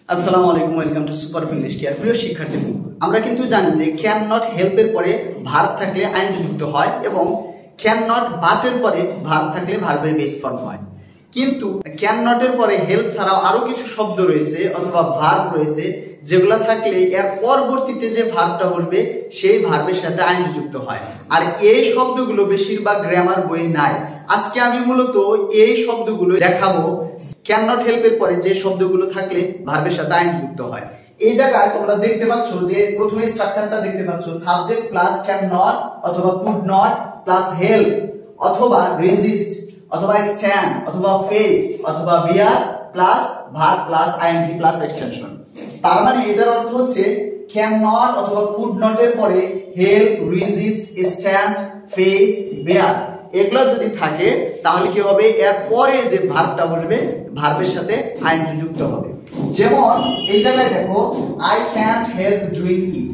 আসসালামু আলাইকুম, welcome to super English care. প্রিয় শিক্ষার্থী, আমরা কিন্তু জানি যে ক্যান নট হেল্পের পরে ভার্ব থাকলে আইনজি যুক্ত হয় এবং ক্যান নট বাটের পরে ভার্ব থাকলে ভার্বের বেস ফর্ম হয়। কিন্তু ক্যান নটের পরে হেল্প ছাড়াও আরো কিছু শব্দ রয়েছে অথবা ভার্ব রয়েছে যেগুলো থাকলে এর পরবর্তীতে যে ভার্বটা বসবে সেই ভার্বের সাথে আইনজি যুক্ত হয়। আর এই শব্দগুলো বেশিরভাগ গ্রামার বইয়ে নাই। আজকে আমি মূলত এই শব্দগুলো দেখাবো ক্যান নট হেল্পের পরে যে শব্দগুলো থাকলে ভার্বের সাথে আইনজি যুক্ত হয়। এই জায়গায় তোমরা দেখতে পাচ্ছ যে প্রথমে স্ট্রাকচারটা দেখতে পাচ্ছ, সাবজেক্ট প্লাস ক্যান নট অথবা কুড নট প্লাস হেল্প অথবা রেজিস্ট অথবা স্ট্যান্ড অথবা ফেস অথবা bear plus verb plus ING plus extension. তার মানে এটার অর্থ হচ্ছে ক্যান নট অথবা কুড নট এর পরে help, resist, stand, face, bear এগুলো যদি থাকে তাহলে কি হবে, এর পরে যে ভার্বটা বসবে ভার্বের সাথে আইএনজি যুক্ত হবে। যেমন এই জায়গায় দেখো, I can't help doing it,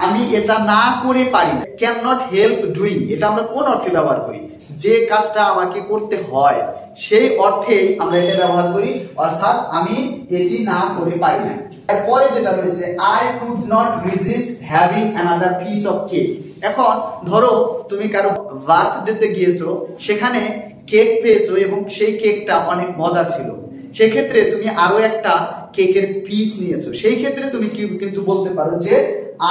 আমি এটা না করে পারি না। ক্যান নট হেল্প ডুইং এটা আমরা কোন অর্থে ব্যবহার করি? যে কাজটা আমাকে করতে হয় সেই অর্থেই আমরা এটা ব্যবহার করি, অর্থাৎ আমি এটি না করে পারি না। এরপরে যেটা রয়েছে, I could not resist having another piece of cake. এখন ধরো তুমি কারো বার্থডেতে গিয়েছো, সেখানে কেক পেয়েছো এবং সেই কেকটা অনেক মজার ছিল, সেক্ষেত্রে তুমি আরো একটা কেকের পিস নিয়েছো, সেই ক্ষেত্রে তুমি কিন্তু বলতে পারো যে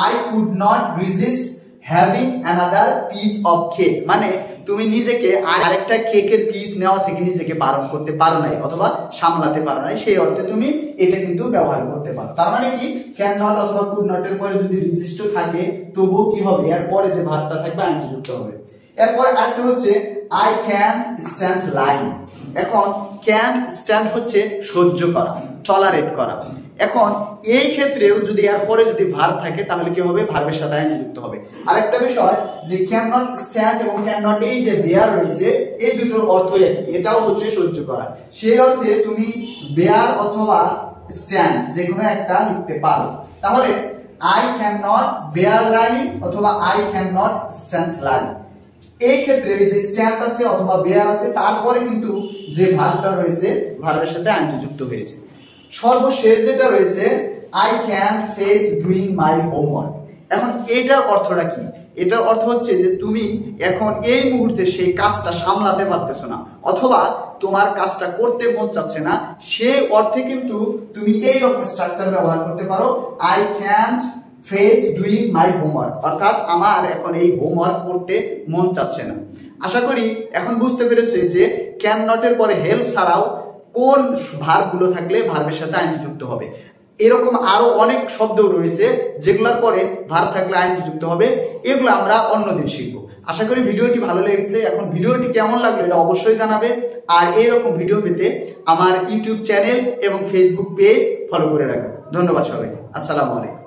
I could not resist having another piece of cake, মানে তুমি নিজেকে আরেকটা কেকের পিস নেওয়া থেকে নিজেকে বারণ করতে পারো নাই অথবা সামলাতে পারো নাই, সেই অর্থে তুমি এটা কিন্তু ব্যবহার করতে পারো। তার মানে কি, ক্যান নট অথবা কুড নট এর পরে যদি রেজিস্ট থাকে তবুও কি হবে, এর পরে যে ভার্বটা থাকবে আইএনজি যুক্ত হবে। এরপরে আরেকটা হচ্ছে আই ক্যান্ট স্ট্যান্ড লাইং। এখন ক্যান স্ট্যান্ড হচ্ছে সহ্য করা, টলারেট করা। এখন এই ক্ষেত্রেও যদি এর পরে যদি ভার্ব থাকে তাহলে কি হবে, ভার্বের সাথে আইএনজি যুক্ত হবে। আরেকটা বিষয় যে ক্যান নট স্ট্যান্ড এবং ক্যান নট এই যে বেয়ার রয়েছে, এই দুটোর অর্থ একই, এটাও হচ্ছে সহ্য করা। সেই অর্থে তুমি বেয়ার অথবা স্ট্যান্ড যে কোনো একটা লিখতে পারো। তাহলে I can not bear lying অথবা I can not stand lying, এই ক্ষেত্রে যে স্ট্যান্ড আছে অথবা বেয়ার আছে তারপরে কিন্তু যে ভার্বটা রয়েছে ভার্বের সাথে আইএনজি যুক্ত হয়েছে। সর্বশেষ যেটা রয়েছে, I can face doing my homework. এখন এটার অর্থটা কি? এটার অর্থ হচ্ছে যে তুমি এখন এই মুহূর্তে সেই কাজটা সামলাতে পারতেছো না অথবা তোমার কাজটা করতে মন চাচ্ছে না, সেই অর্থে কিন্তু তুমি এই রকম স্ট্রাকচার ব্যবহার করতে পারো, I can't face doing my homework, অর্থাৎ আমার এখন এই হোমওয়ার্ক করতে মন চাচ্ছে না। আশা করি এখন বুঝতে পেরেছে যে ক্যান নটের পরে হেল্প ছাড়াও কোন ভার্বগুলো থাকলে ভার্বের সাথে আইএনজি যুক্ত হবে। এরকম আরো অনেক শব্দ রয়েছে যেগুলোর পরে ভার্ব থাকলে আইএনজি যুক্ত হবে, এগুলো আমরা অন্যদিন শিখবো। আশা করি ভিডিওটি ভালো লেগেছে। এখন ভিডিওটি কেমন লাগলো এটা অবশ্যই জানাবে। আর এইরকম ভিডিও পেতে আমার ইউটিউব চ্যানেল এবং ফেসবুক পেজ ফলো করে রাখবেন। ধন্যবাদ সবাইকে। আসসালামু আলাইকুম।